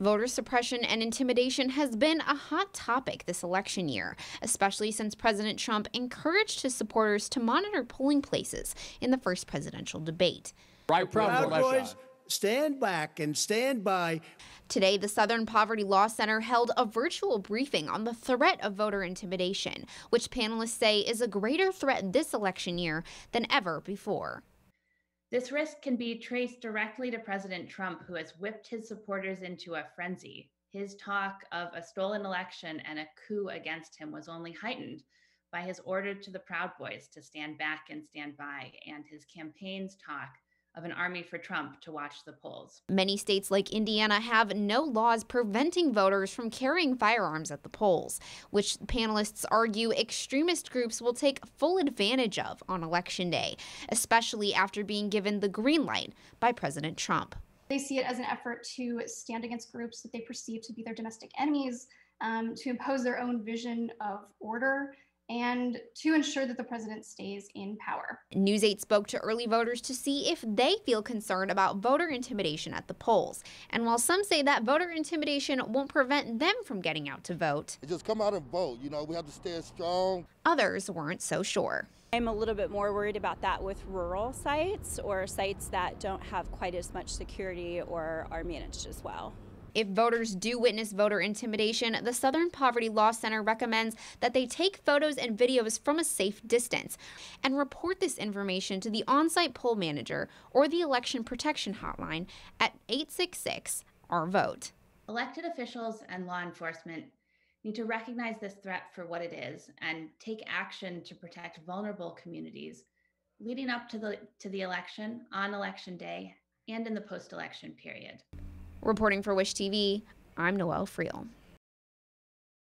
Voter suppression and intimidation has been a hot topic this election year, especially since President Trump encouraged his supporters to monitor polling places in the first presidential debate. Proud Boys, stand back and stand by. Today, the Southern Poverty Law Center held a virtual briefing on the threat of voter intimidation, which panelists say is a greater threat this election year than ever before. This risk can be traced directly to President Trump, who has whipped his supporters into a frenzy. His talk of a stolen election and a coup against him was only heightened by his order to the Proud Boys to stand back and stand by, and his campaign's talk of an army for Trump to watch the polls. Many states like Indiana have no laws preventing voters from carrying firearms at the polls, which panelists argue extremist groups will take full advantage of on Election Day, especially after being given the green light by President Trump. They see it as an effort to stand against groups that they perceive to be their domestic enemies, to impose their own vision of order, and to ensure that the president stays in power. News 8 spoke to early voters to see if they feel concerned about voter intimidation at the polls. And while some say that voter intimidation won't prevent them from getting out to vote, just come out and vote. You know, we have to stay strong. Others weren't so sure. I'm a little bit more worried about that with rural sites or sites that don't have quite as much security or are managed as well. If voters do witness voter intimidation, the Southern Poverty Law Center recommends that they take photos and videos from a safe distance and report this information to the on-site poll manager or the Election Protection Hotline at 866-OUR-VOTE. Elected officials and law enforcement need to recognize this threat for what it is and take action to protect vulnerable communities leading up to the election, on Election Day, and in the post-election period. Reporting for Wish TV, I'm Noelle Friel.